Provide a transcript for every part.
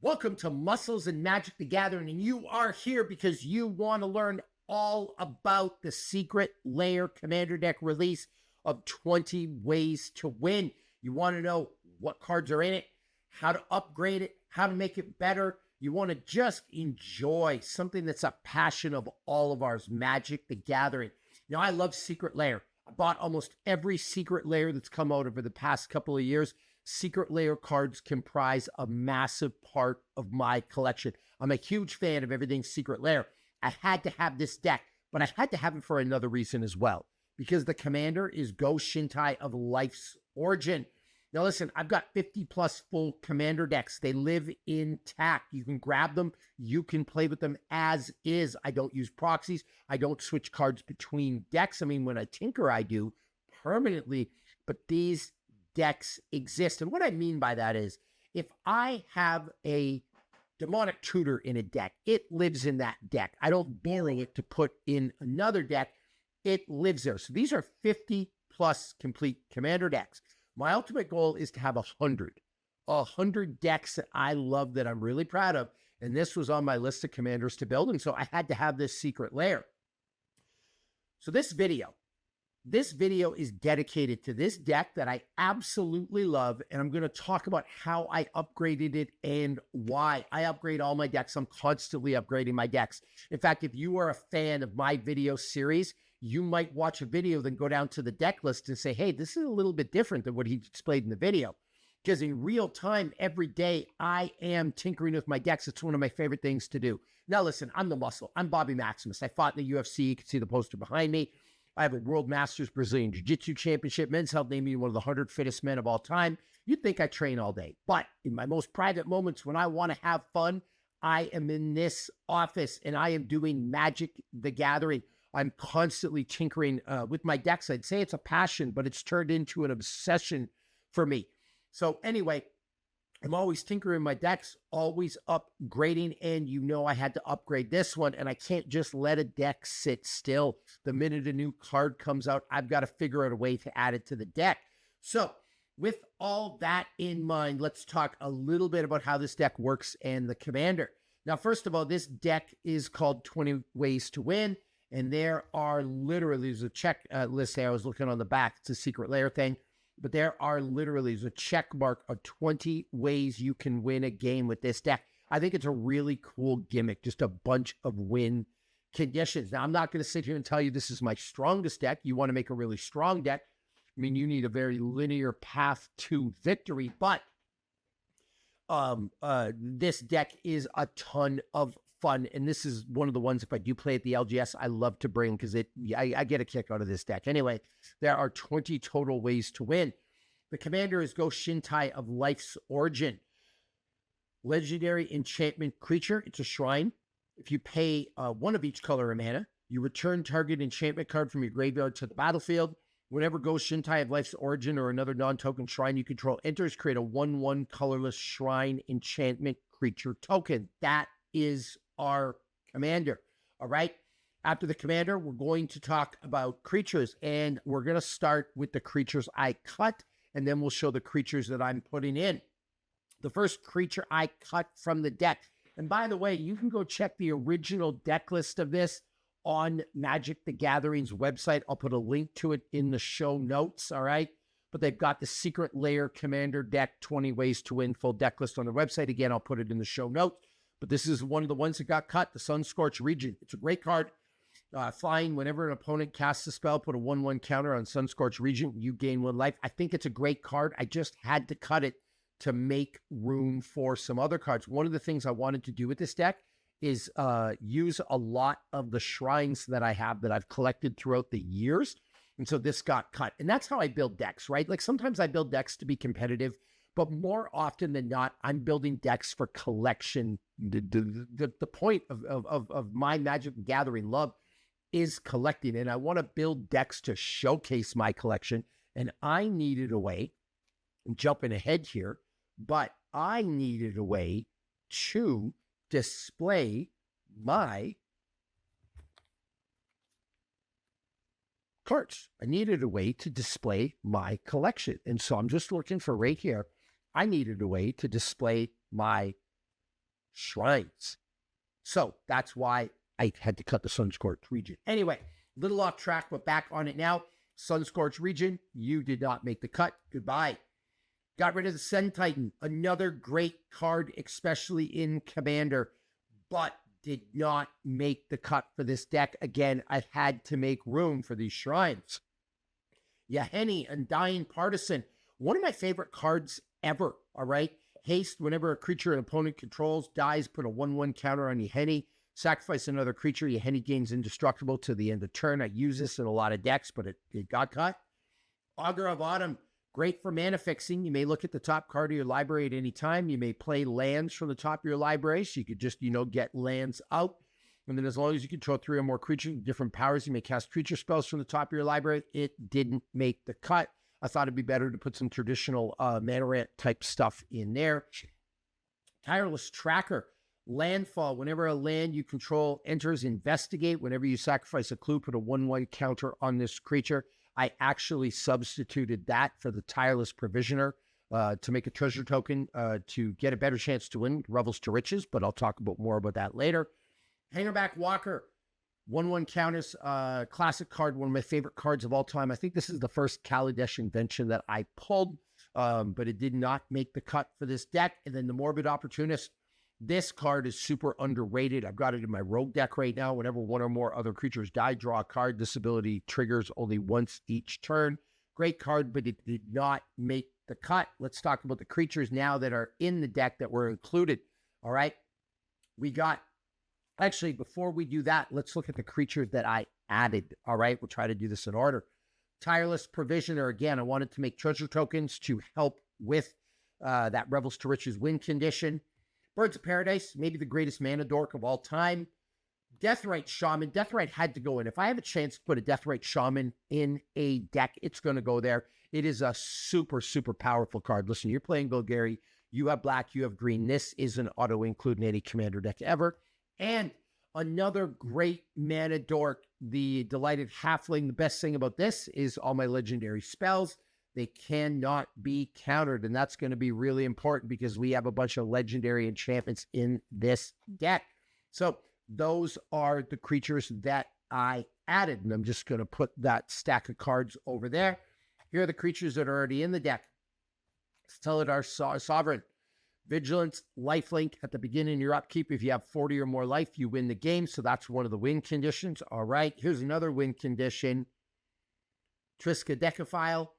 Welcome to Muscles and Magic the Gathering, and you are here because you want to learn all about the Secret Lair Commander Deck release of 20 Ways to Win. You want to know what cards are in it, how to upgrade it, how to make it better. You want to just enjoy something that's a passion of all of ours, Magic the Gathering. Now, I love Secret Lair. I bought almost every Secret Lair that's come out over the past couple of years. Secret Lair cards comprise a massive part of my collection. I'm a huge fan of everything Secret Lair. I had to have this deck, but I had to have it for another reason as well, because the commander is Go-Shintai of Life's Origin. Now listen, I've got 50 plus full commander decks. They live intact. You can grab them. You can play with them as is. I don't use proxies. I don't switch cards between decks. I mean, when I tinker, I do permanently, but these decks exist. And what I mean by that is, if I have a demonic tutor in a deck, it lives in that deck. I don't borrow it to put in another deck. It lives there. So these are 50 plus complete commander decks. My ultimate goal is to have 100 decks that I love, that I'm really proud of. And this was on my list of commanders to build. And so I had to have this Secret Lair. So this video is dedicated to this deck that I absolutely love, and I'm going to talk about how I upgraded it and why. I upgrade all my decks. I'm constantly upgrading my decks. In fact, if you are a fan of my video series, you might watch a video, then go down to the deck list and say, hey, this is a little bit different than what he displayed in the video. Because in real time, every day, I am tinkering with my decks. It's one of my favorite things to do. Now, listen, I'm the muscle. I'm Bobby Maximus. I fought in the UFC. You can see the poster behind me. I have a World Masters Brazilian Jiu-Jitsu Championship. Men's Health named me one of the 100 fittest men of all time. You'd think I train all day. But in my most private moments, when I want to have fun, I am in this office and I am doing Magic the Gathering. I'm constantly tinkering with my decks. I'd say it's a passion, but it's turned into an obsession for me. So anyway, I'm always tinkering my decks, always upgrading, and you know I had to upgrade this one, and I can't just let a deck sit still. The minute a new card comes out, I've got to figure out a way to add it to the deck. So with all that in mind, let's talk a little bit about how this deck works and the commander. Now, first of all, this deck is called 20 Ways to Win, and there are literally, there's a checklist there. I was looking on the back. It's a Secret Lair thing. But there are literally, there's a check mark of 20 ways you can win a game with this deck. I think it's a really cool gimmick, just a bunch of win conditions. Now, I'm not going to sit here and tell you this is my strongest deck. You want to make a really strong deck. I mean, you need a very linear path to victory, but this deck is a ton of fun. And this is one of the ones, if I do play at the LGS, I love to bring, because I get a kick out of this deck. Anyway, there are 20 total ways to win. The commander is Go-Shintai of Life's Origin. Legendary enchantment creature. It's a shrine. If you pay one of each color of mana, you return target enchantment card from your graveyard to the battlefield. Whenever Go-Shintai of Life's Origin or another non-token shrine you control enters, create a 1/1 colorless shrine enchantment creature token. That is our commander. All right. After the commander, we're going to talk about creatures, and we're going to start with the creatures I cut, and then we'll show the creatures that I'm putting in. The first creature I cut from the deck. And by the way, you can go check the original deck list of this on Magic the Gathering's website. I'll put a link to it in the show notes. All right. But they've got the Secret Lair Commander Deck 20 Ways to Win full deck list on the website. Again, I'll put it in the show notes. But this is one of the ones that got cut, the Sun-Scorched Region. It's a great card. Flying, whenever an opponent casts a spell, put a 1/1 counter on Sun-Scorched Region, you gain 1 life. I think it's a great card. I just had to cut it to make room for some other cards. One of the things I wanted to do with this deck is use a lot of the shrines that I have that I've collected throughout the years. And so this got cut. And that's how I build decks, right? Like sometimes I build decks to be competitive, but more often than not, I'm building decks for collection. The point of my Magic the Gathering love is collecting, and I want to build decks to showcase my collection. And I needed a way, I'm jumping ahead here, but I needed a way to display my cards. I needed a way to display my collection. And so I'm just looking for right here. I needed a way to display my shrines. So that's why I had to cut the Sunscorched region. Anyway, little off track, but back on it now. Sunscorched region, you did not make the cut. Goodbye. Got rid of the Sun Titan, another great card, especially in Commander, but did not make the cut for this deck. Again, I had to make room for these shrines. Yahenni, Undying Partisan, one of my favorite cards ever, all right? Haste, whenever a creature an opponent controls dies, put a 1/1 counter on Yahenni. Sacrifice another creature. Yahenni gains indestructible to the end of turn. I use this in a lot of decks, but it got cut. Augur of Autumn, great for mana fixing. You may look at the top card of your library at any time. You may play lands from the top of your library, so you could just, get lands out. And then as long as you control 3 or more creatures with different powers, you may cast creature spells from the top of your library. It didn't make the cut. I thought it'd be better to put some traditional mana rant type stuff in there. Tireless Tracker. Landfall. Whenever a land you control enters, investigate. Whenever you sacrifice a clue, put a 1/1 counter on this creature. I actually substituted that for the Tireless Provisioner to make a treasure token to get a better chance to win Revels to Riches, but I'll talk more about that later. Hangerback Walker. 1/1 counters, classic card, one of my favorite cards of all time. I think this is the first Kaladesh invention that I pulled, but it did not make the cut for this deck. And then the Morbid Opportunist. This card is super underrated. I've got it in my rogue deck right now. Whenever one or more other creatures die, draw a card. This ability triggers only once each turn. Great card, but it did not make the cut. Let's talk about the creatures now that are in the deck that were included. All right. Actually, before we do that, let's look at the creatures that I added. All right. We'll try to do this in order. Tireless Provisioner. Again, I wanted to make treasure tokens to help with that Revels to Riches win condition. Birds of Paradise, maybe the greatest mana dork of all time. Deathrite Shaman. Deathrite had to go in. If I have a chance to put a Deathrite Shaman in a deck, it's going to go there. It is a super, super powerful card. Listen, you're playing Golgari. You have black, you have green. This is an auto-include in any commander deck ever. And another great mana dork, the Delighted Halfling. The best thing about this is all my legendary spells. They cannot be countered, and that's going to be really important because we have a bunch of legendary enchantments in this deck. So those are the creatures that I added, and I'm just going to put that stack of cards over there. Here are the creatures that are already in the deck. Stellar Sovereign. Vigilance, Lifelink. At the beginning of your upkeep, if you have 40 or more life, you win the game, so that's one of the win conditions. All right, here's another win condition. Triskaidekaphile.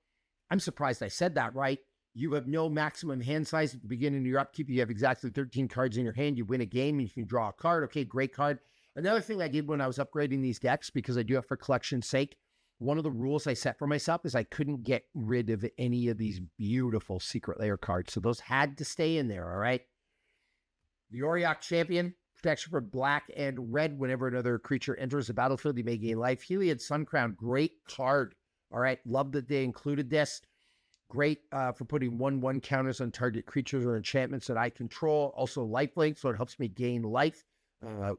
I'm surprised I said that right. You have no maximum hand size at the beginning of your upkeep. You have exactly 13 cards in your hand. You win a game and you can draw a card. Okay, great card. Another thing I did when I was upgrading these decks, because I do it for collection's sake, one of the rules I set for myself is I couldn't get rid of any of these beautiful Secret Lair cards. So those had to stay in there, all right? The Auriok Champion. Protection for black and red. Whenever another creature enters the battlefield, you may gain life. Heliod Suncrown. Great card. All right, love that they included this. Great for putting 1/1 counters on target creatures or enchantments that I control. Also lifelink, so it helps me gain life.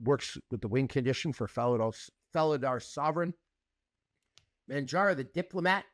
Works with the win condition for Felidar Sovereign. Manjara the Diplomat.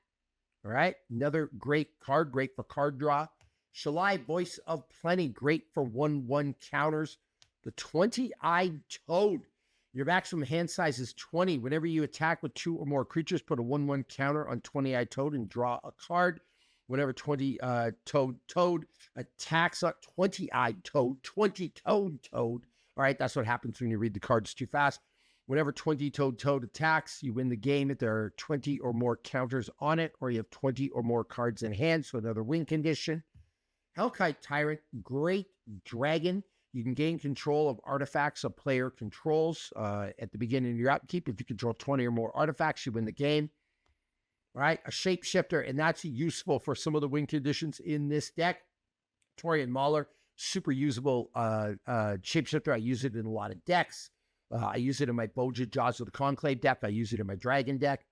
All right, another great card, great for card draw. Shalai, Voice of Plenty, great for 1/1 counters. The 20-eyed Toad. Your maximum hand size is 20. Whenever you attack with 2 or more creatures, put a 1/1 counter on 20-eyed Toad and draw a card. Whenever 20-toad attacks on 20-eyed Toad, 20-toed Toad. All right, that's what happens when you read the cards too fast. Whenever 20-toed Toad attacks, you win the game if there are 20 or more counters on it, or you have 20 or more cards in hand, so another win condition. Hellkite Tyrant, great dragon. You can gain control of artifacts a player controls at the beginning of your upkeep. If you control 20 or more artifacts, you win the game. All right, a Shapeshifter, and that's useful for some of the win conditions in this deck. Torian Mauler, super usable Shapeshifter. I use it in a lot of decks. I use it in my Boja Jaws of the Conclave deck. I use it in my Dragon deck.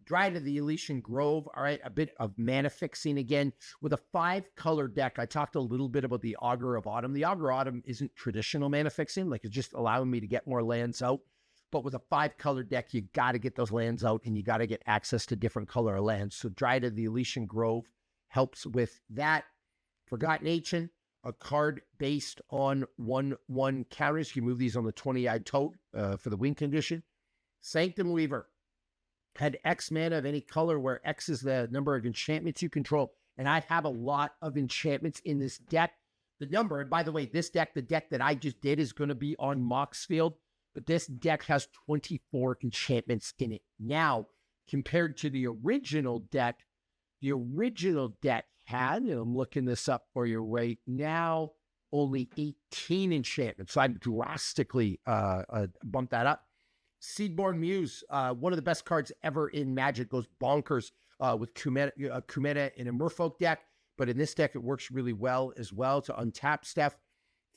Dryad of the Elysian Grove, all right, a bit of mana fixing again. With a 5-color deck, I talked a little bit about the Augur of Autumn. The Augur of Autumn isn't traditional mana fixing, like it's just allowing me to get more lands out. But with a 5-color deck, you got to get those lands out and you got to get access to different color lands. So Dryad of the Elysian Grove helps with that. Forgotten Ancient, a card based on 1/1 counters. You can move these on the 20-eyed toad for the win condition. Sanctum Weaver had X mana of any color, where X is the number of enchantments you control. And I have a lot of enchantments in this deck. The number, and by the way, this deck, the deck that I just did, is going to be on Moxfield, but this deck has 24 enchantments in it. Now, compared to the original deck had, and I'm looking this up for you right now, only 18 enchantments. So I drastically bumped that up. Seedborn Muse, one of the best cards ever in Magic, goes bonkers with Kumeta in a Merfolk deck. But in this deck, it works really well as well to untap stuff.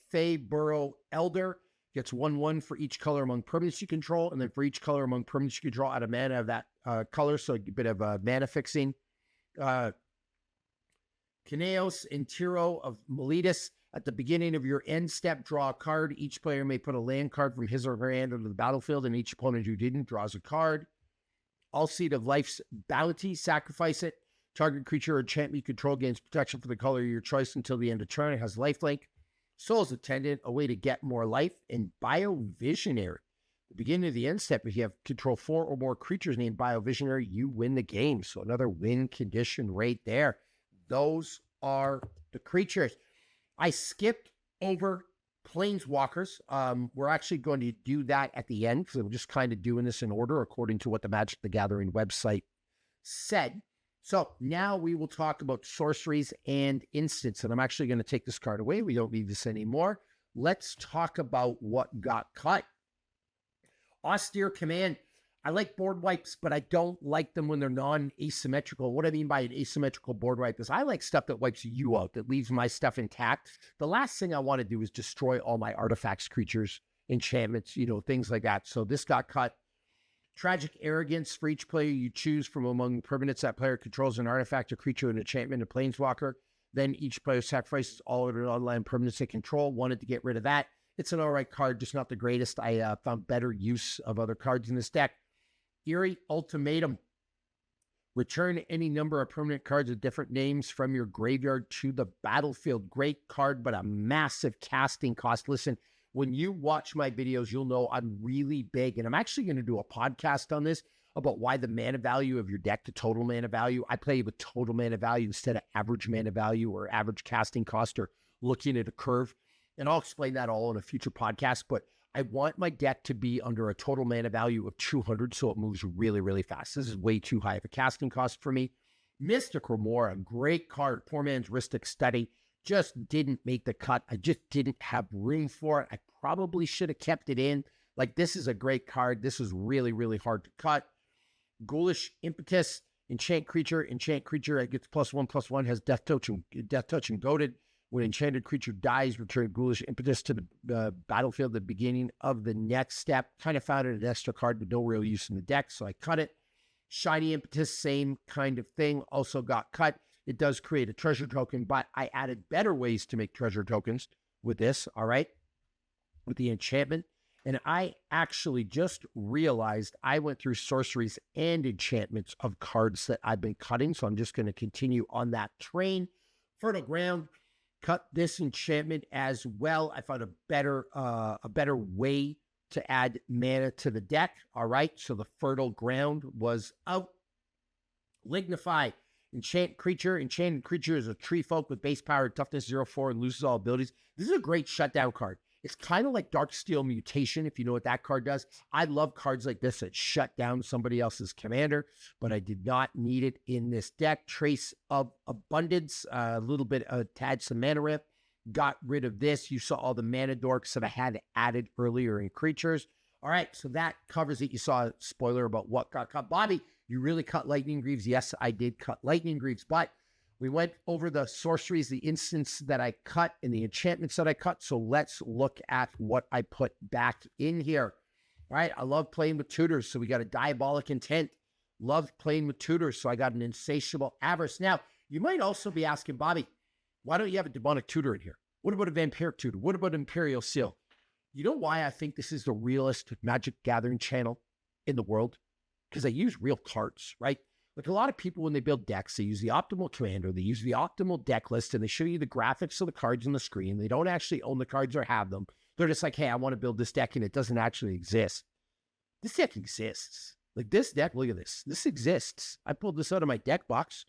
Fey Burrow Elder gets 1/1 for each color among permanents you control, and then for each color among permanents you control, out of mana of that color, so a bit of mana fixing. Kineos Intiro of Miletus. At the beginning of your end step, draw a card. Each player may put a land card from his or her hand onto the battlefield, and each opponent who didn't draws a card. All-Seed of Life's Bounty, sacrifice it. Target creature or enchantment you control gains protection for the color of your choice until the end of turn. It has lifelink. Soul's Attendant, a way to get more life. And Biovisionary. At the beginning of the end step, if you have control 4 or more creatures named Biovisionary, you win the game. So another win condition right there. Those are the creatures. I skipped over Planeswalkers. We're actually going to do that at the end, because I'm just kind of doing this in order according to what the Magic the Gathering website said. So now we will talk about sorceries and instants, and I'm actually going to take this card away. We don't need this anymore. Let's talk about what got cut. Austere Command. I like board wipes, but I don't like them when they're non-asymmetrical. What I mean by an asymmetrical board wipe is I like stuff that wipes you out, that leaves my stuff intact. The last thing I want to do is destroy all my artifacts, creatures, enchantments, things like that. So this got cut. Tragic Arrogance. For each player you choose from among permanents that player controls an artifact, a creature, an enchantment, a planeswalker. Then each player sacrifices all of their online permanents they control. Wanted to get rid of that. It's an all right card, just not the greatest. I found better use of other cards in this deck. Eerie Ultimatum. Return any number of permanent cards with different names from your graveyard to the battlefield. Great card, but a massive casting cost. Listen, when you watch my videos, you'll know I'm really big, and I'm actually going to do a podcast on this about why the mana value of your deck to total mana value. I play with total mana value instead of average mana value or average casting cost or looking at a curve. And I'll explain that all in a future podcast, but I want my deck to be under a total mana value of 200 so it moves really, really fast. This is way too high of a casting cost for me. Mystic Remora, great card. Poor Man's Ristic Study. Just didn't make the cut. I just didn't have room for it. I probably should have kept it in. Like, this is a great card. This is really, really hard to cut. Ghoulish Impetus. Enchant creature. It gets +1/+1. Has Death Touch and Goaded. When enchanted creature dies, return Ghoulish Impetus to the battlefield at the beginning of the next step. Kind of found it an extra card with no real use in the deck, so I cut it. Shiny Impetus, same kind of thing, also got cut. It does create a treasure token, but I added better ways to make treasure tokens with this, all right, with the enchantment. And I actually just realized I went through sorceries and enchantments of cards that I've been cutting, so I'm just going to continue on that train. Fertile Ground. Cut this enchantment as well. I found a better way to add mana to the deck. All right, so the Fertile Ground was out. Lignify. Enchanted creature is a tree folk with base power, toughness 0/4, and loses all abilities. This is a great shutdown card. It's kind of like Darksteel Mutation, if you know what that card does. I love cards like this that shut down somebody else's commander, but I did not need it in this deck. Trace of Abundance, a little bit of tad some mana rip. Got rid of this. You saw all the mana dorks that I had added earlier in creatures. All right, so that covers it. You saw a spoiler about what got cut. Bobby, you really cut Lightning Greaves? Yes, I did cut Lightning Greaves, but we went over the sorceries, the instants that I cut, and the enchantments that I cut. So let's look at what I put back in here. All right, I love playing with tutors, so we got a Diabolic Intent. Love playing with tutors, so I got an Insatiable Avarice. Now, you might also be asking, Bobby, why don't you have a Demonic Tutor in here? What about a Vampiric Tutor? What about Imperial Seal? You know why I think this is the realest Magic Gathering channel in the world? Because I use real cards, right? Like a lot of people, when they build decks, they use the optimal commander, they use the optimal deck list, and they show you the graphics of the cards on the screen. They don't actually own the cards or have them. They're just like, hey, I want to build this deck, and it doesn't actually exist. This deck exists. Like this deck, look at this. This exists. I pulled this out of my deck box.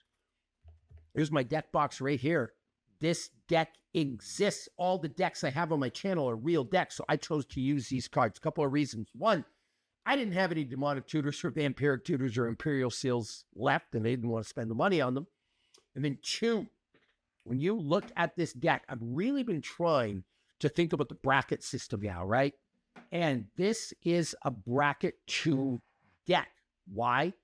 Here's my deck box right here. This deck exists. All the decks I have on my channel are real decks, so I chose to use these cards. A couple of reasons. One, I didn't have any demonic tutors or vampiric tutors or imperial seals left, and they didn't want to spend the money on them. And then two, when you look at this deck, I've really been trying to think about the bracket system now, right? And this is a bracket 2 deck. Why?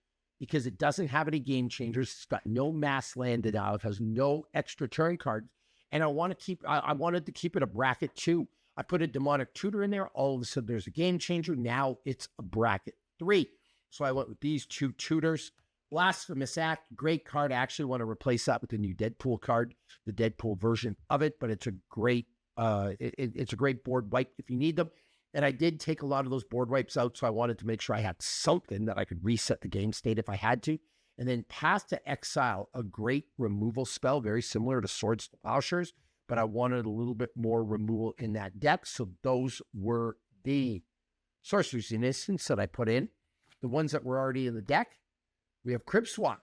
Because it doesn't have any game changers. It's got no mass landed out. It has no extra turn cards. And I wanted to keep it a bracket 2. I put a demonic tutor in there. All of a sudden, there's a game changer. Now it's a bracket 3. So I went with these 2 tutors. Blasphemous Act, great card. I actually want to replace that with the new Deadpool card, the Deadpool version of it. But it's a great, it's a great board wipe if you need them. And I did take a lot of those board wipes out, so I wanted to make sure I had something that I could reset the game state if I had to. And then Pass to Exile, a great removal spell, very similar to Swords to Plowshares, but I wanted a little bit more removal in that deck. So those were the Sorceries in Instance that I put in. The ones that were already in the deck, we have Crib Swap.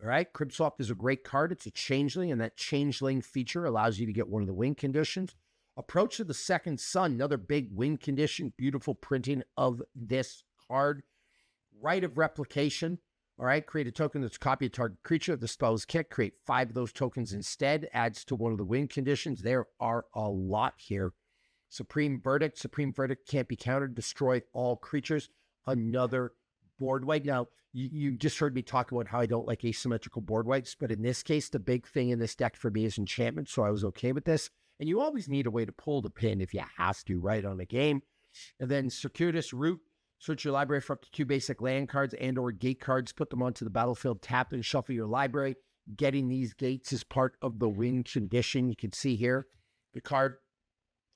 All right, Crib Swap is a great card. It's a changeling, and that changeling feature allows you to get one of the win conditions. Approach of the Second Sun, another big win condition, beautiful printing of this card. Rite of Replication, all right, create a token that's a copy of target creature. If the spell is kicked, create 5 of those tokens instead, adds to one of the win conditions. There are a lot here. Supreme Verdict can't be countered, destroy all creatures, another board wipe. Now, you just heard me talk about how I don't like asymmetrical board wipes, but in this case, the big thing in this deck for me is Enchantments, so I was okay with this. And you always need a way to pull the pin if you have to, right, on the game. And then Circuitous Route, search your library for up to 2 basic land cards and or gate cards, put them onto the battlefield, tap and shuffle your library. Getting these gates is part of the win condition. You can see here, the card,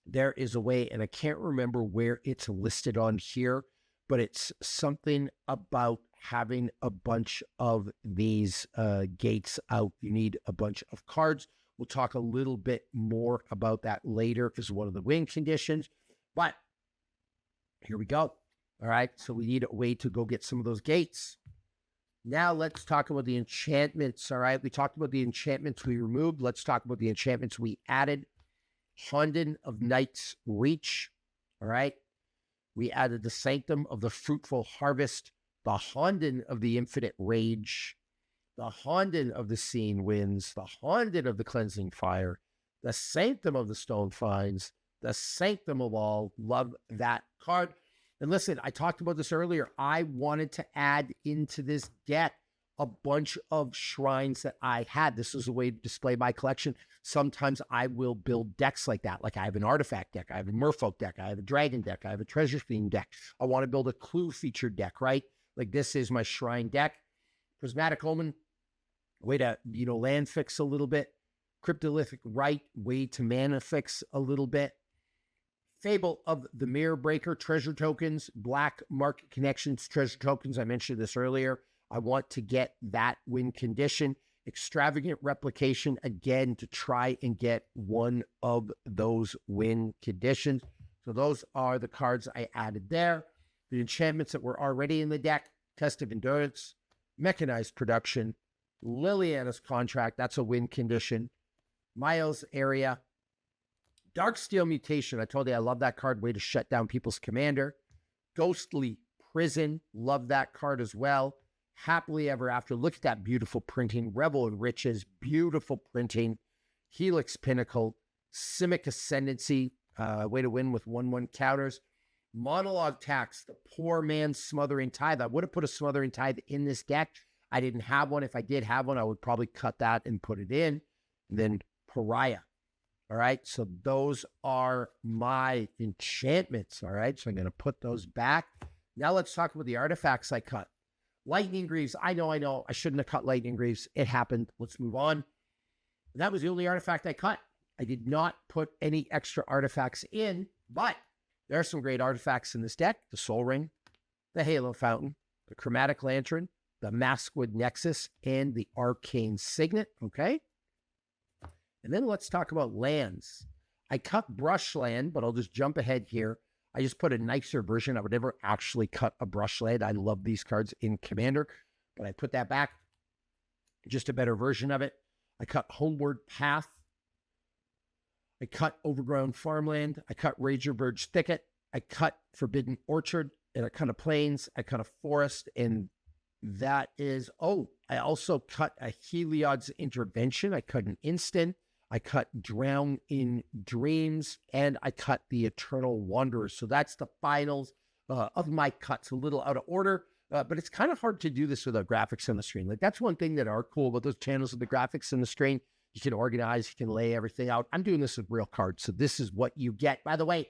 there is a way, and I can't remember where it's listed on here, but it's something about having a bunch of these gates out. You need a bunch of cards. We'll talk a little bit more about that later because one of the win conditions. But here we go. All right, so we need a way to go get some of those gates. Now let's talk about the enchantments. All right, we talked about the enchantments we removed. Let's talk about the enchantments we added. Honden of Night's Reach. All right, we added the Sanctum of the Fruitful Harvest, the Honden of the Infinite Rage, the Honden of the Seeing Winds, the Honden of the Cleansing Fire, the Sanctum of the Stone Finds, the Sanctum of All. Love that card. And listen, I talked about this earlier. I wanted to add into this deck a bunch of shrines that I had. This is a way to display my collection. Sometimes I will build decks like that. Like I have an artifact deck, I have a merfolk deck, I have a dragon deck, I have a treasure theme deck. I want to build a clue featured deck, right? Like this is my shrine deck. Prismatic Omen, way to, land fix a little bit. Cryptolithic Rite, way to mana fix a little bit. Fable of the Mirror Breaker, treasure tokens. Black Market Connections, treasure tokens. I mentioned this earlier. I want to get that win condition. Extravagant Replication, again, to try and get one of those win conditions. So those are the cards I added there. The enchantments that were already in the deck. Test of Endurance, Mechanized Production, Liliana's Contract, that's a win condition. Miles Area, Darksteel Mutation, I told you I love that card, way to shut down people's commander. Ghostly Prison, love that card as well. Happily Ever After, look at that beautiful printing. Revel in Riches, beautiful printing. Helix Pinnacle, Simic Ascendancy, way to win with 1/1 counters. Monologue Tax, the Poor Man's Smothering Tithe. I would have put a Smothering Tithe in this deck. I didn't have one. If I did have one, I would probably cut that and put it in. And then Pariah. All right, so those are my enchantments. All right, so I'm going to put those back. Now let's talk about the artifacts I cut. Lightning Greaves. I know. I shouldn't have cut Lightning Greaves. It happened. Let's move on. That was the only artifact I cut. I did not put any extra artifacts in, but there are some great artifacts in this deck. The Soul Ring, the Halo Fountain, the Chromatic Lantern, the Maskwood Nexus, and the Arcane Signet, okay? And then let's talk about lands. I cut brush land, but I'll just jump ahead here. I just put a nicer version. I would never actually cut a brush land. I love these cards in Commander, but I put that back. Just a better version of it. I cut Homeward Path. I cut Overgrown Farmland. I cut Razorverge Thicket. I cut Forbidden Orchard, and I cut a Plains. I cut a Forest, and that is, I also cut a Heliod's Intervention. I cut an instant. I cut Drown in Dreams, and I cut the Eternal Wanderer. So that's the finals of my cuts. A little out of order, but it's kind of hard to do this without graphics on the screen. Like, that's one thing that are cool about those channels with the graphics on the screen. You can organize, you can lay everything out. I'm doing this with real cards, so this is what you get. By the way,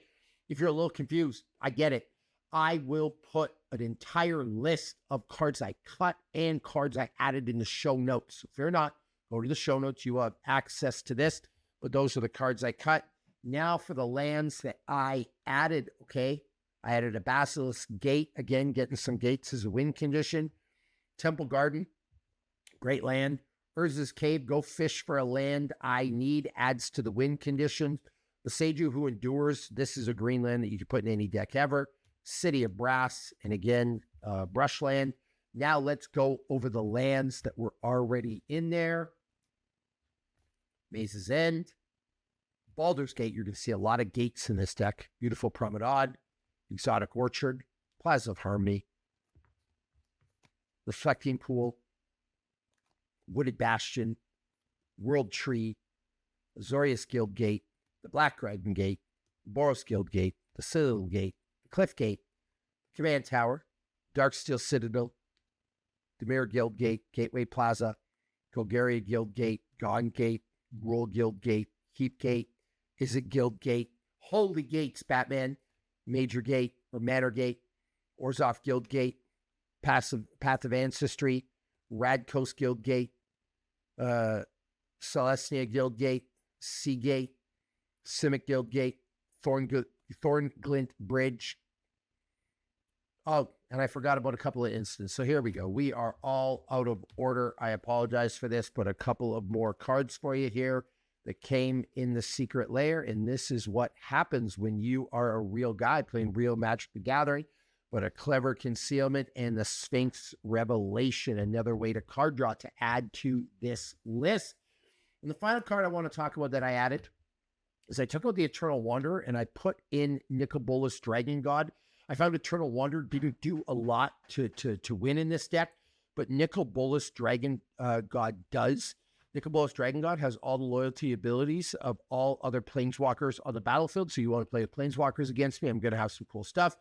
if you're a little confused, I get it. I will put an entire list of cards I cut and cards I added in the show notes. So fear not, go to the show notes. You will have access to this, but those are the cards I cut. Now for the lands that I added, okay? I added a Basilisk Gate. Again, getting some gates as a win condition. Temple Garden, great land. Urza's Cave, go fish for a land I need, adds to the win condition. The Seiju Who Endures, this is a green land that you can put in any deck ever. City of Brass, and again, Brushland. Now let's go over the lands that were already in there. Maze's End. Baldur's Gate, you're going to see a lot of gates in this deck. Beautiful Promenade. Exotic Orchard. Plaza of Harmony. Reflecting Pool. Wooded Bastion. World Tree. Azorius Guild Gate. The Black Dragon Gate. Boros Guild Gate. The Citadel Gate. The Cliff Gate. Command Tower. Darksteel Citadel. Demir Guild Gate. Gateway Plaza. Golgaria Guild Gate. Gone Gate. Roll Guild Gate. Heap Gate. Is it Guild Gate? Holy Gates, Batman. Major Gate or Manor Gate. Orzhov Guild Gate. Path of Ancestry. Radcoast Guild Gate. Celestia Guild Gate. Sea Gate. Simic Guild Gate. Thornglint Bridge. Oh, and I forgot about a couple of instances. So here we go. We are all out of order. I apologize for this, but a couple of more cards for you here that came in the Secret Lair. And this is what happens when you are a real guy playing real Magic the Gathering, but a Clever Concealment and the Sphinx Revelation, another way to card draw to add to this list. And the final card I want to talk about that I added is I took out the Eternal Wanderer and I put in Nicol Bolas Dragon God. I found Eternal Wanderer didn't do a lot to win in this deck, but Nicol Bolas Dragon God does. Nicol Bolas Dragon God has all the loyalty abilities of all other Planeswalkers on the battlefield, so you want to play with Planeswalkers against me, I'm going to have some cool stuff.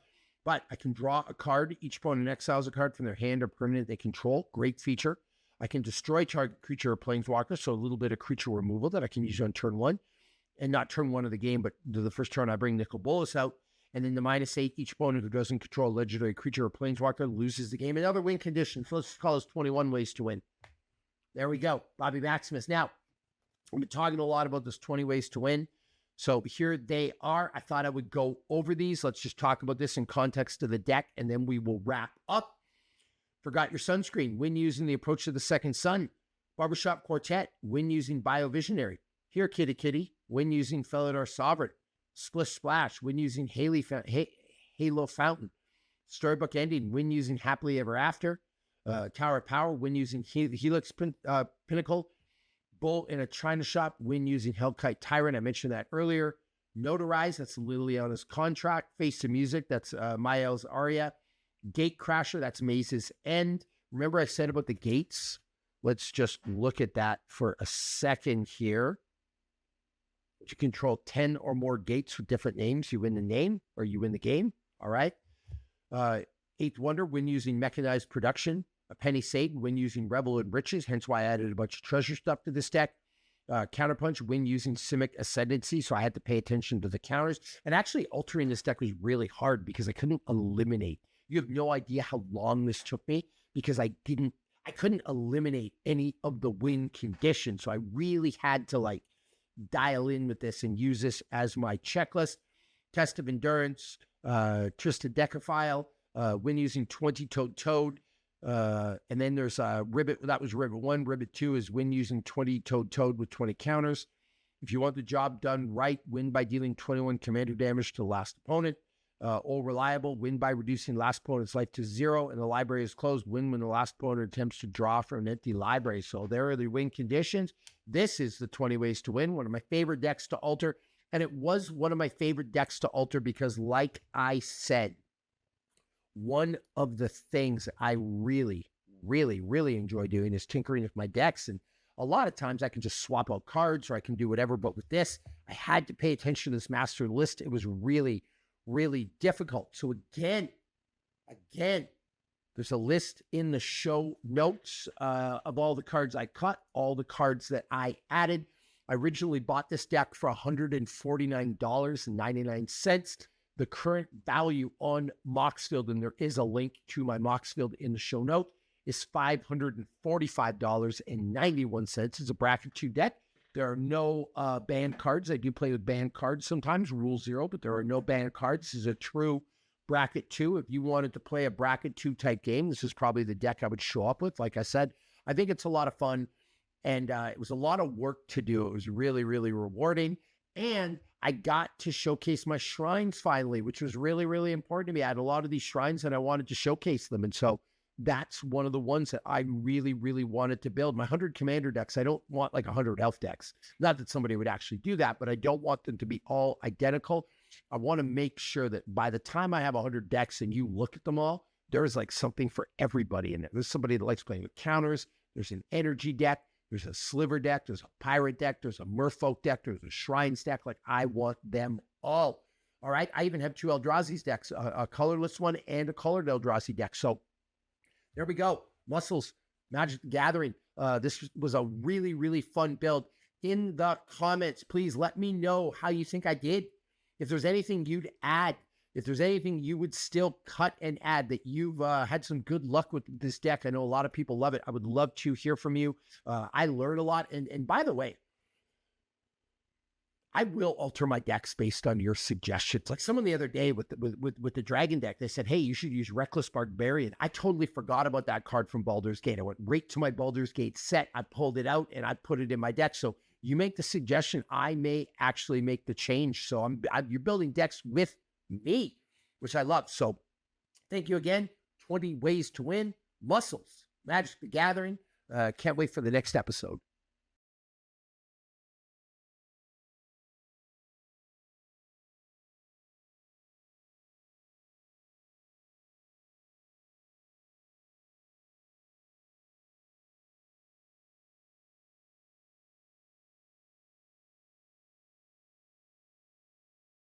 But I can draw a card. Each opponent exiles a card from their hand or permanent they control. Great feature. I can destroy target creature or Planeswalker, so a little bit of creature removal that I can use on turn one. And not turn one of the game, but the first turn I bring Nicol Bolas out. And then the -8, each opponent who doesn't control a legendary creature or Planeswalker loses the game. Another win condition. So let's call this 21 ways to win. There we go. Bobby Maximus. Now, we've been talking a lot about this 20 ways to win. So here they are. I thought I would go over these. Let's just talk about this in context of the deck, and then we will wrap up. Forgot your sunscreen. Win using the Approach to the Second Sun. Barbershop Quartet. Win using Biovisionary. Here, Kitty Kitty. Win using Felidar Sovereign. Splish Splash. Win using Halo Fountain. Storybook Ending. Win using Happily Ever After. Tower of Power. Win using Helix Pinnacle. Bull in a China Shop. Win using Hellkite Tyrant. I mentioned that earlier. Notarize. That's Liliana's Contract. Face to Music. That's Mael's Aria. Gate Crasher. That's Maze's End. Remember I said about the gates? Let's just look at that for a second here. If you control 10 or more gates with different names, you win the name or you win the game. All right. Eighth Wonder, win using Mechanized Production. A Penny Satan, win using Rebel and Riches, hence why I added a bunch of treasure stuff to this deck. Counterpunch, win using Simic Ascendancy, so I had to pay attention to the counters. And actually altering this deck was really hard because I couldn't eliminate. You have no idea how long this took me because I couldn't eliminate any of the win conditions. So I really had to dial in with this and use this as my checklist. Test of Endurance, Trista Decaphile, win using 20-Toed Toad, And then there's Ribbit. That was Ribbit 1. Ribbit 2 is win using 20 Toad with 20 counters. If you want the job done right, win by dealing 21 commander damage to the last opponent. All reliable, win by reducing last opponent's life to 0, and the library is closed. Win when the last opponent attempts to draw from an empty library. So there are the win conditions. This is the 20 ways to win. One of my favorite decks to alter. And it was one of my favorite decks to alter because, like I said, one of the things I really, really, really enjoy doing is tinkering with my decks. And a lot of times I can just swap out cards or I can do whatever. But with this, I had to pay attention to this master list. It was really, really difficult. So again, there's a list in the show notes of all the cards I cut, all the cards that I added. I originally bought this deck for $149.99. The current value on Moxfield, and there is a link to my Moxfield in the show note, is $545.91. It's a bracket 2 deck. There are no banned cards. I do play with banned cards sometimes, rule 0, but there are no banned cards. This is a true bracket 2. If you wanted to play a bracket 2 type game, this is probably the deck I would show up with. Like I said, I think it's a lot of fun, and it was a lot of work to do. It was really, really rewarding, and I got to showcase my shrines finally, which was really, really important to me. I had a lot of these shrines, and I wanted to showcase them, and so that's one of the ones that I really, really wanted to build. My 100 commander decks, I don't want like 100 elf decks. Not that somebody would actually do that, but I don't want them to be all identical. I want to make sure that by the time I have 100 decks and you look at them all, there is like something for everybody in it. There's somebody that likes playing with counters. There's an energy deck. There's a sliver deck. There's a pirate deck. There's a merfolk deck. There's a shrines deck. Like, I want them all. All right. I even have 2 Eldrazi decks, a colorless one and a colored Eldrazi deck. So there we go. Muscles, Magic the Gathering. This was a really, really fun build. In the comments, please let me know how you think I did. If there's anything you'd add, if there's anything you would still cut and add, that you've had some good luck with this deck. I know a lot of people love it. I would love to hear from you. I learned a lot. And by the way, I will alter my decks based on your suggestions. Like someone the other day with the dragon deck, they said, hey, you should use Reckless Barbarian. I totally forgot about that card from Baldur's Gate. I went right to my Baldur's Gate set. I pulled it out and I put it in my deck. So you make the suggestion, I may actually make the change. So you're building decks with me, which I love. So thank you again. 20 ways to win. Muscles, Magic the Gathering. Can't wait for the next episode.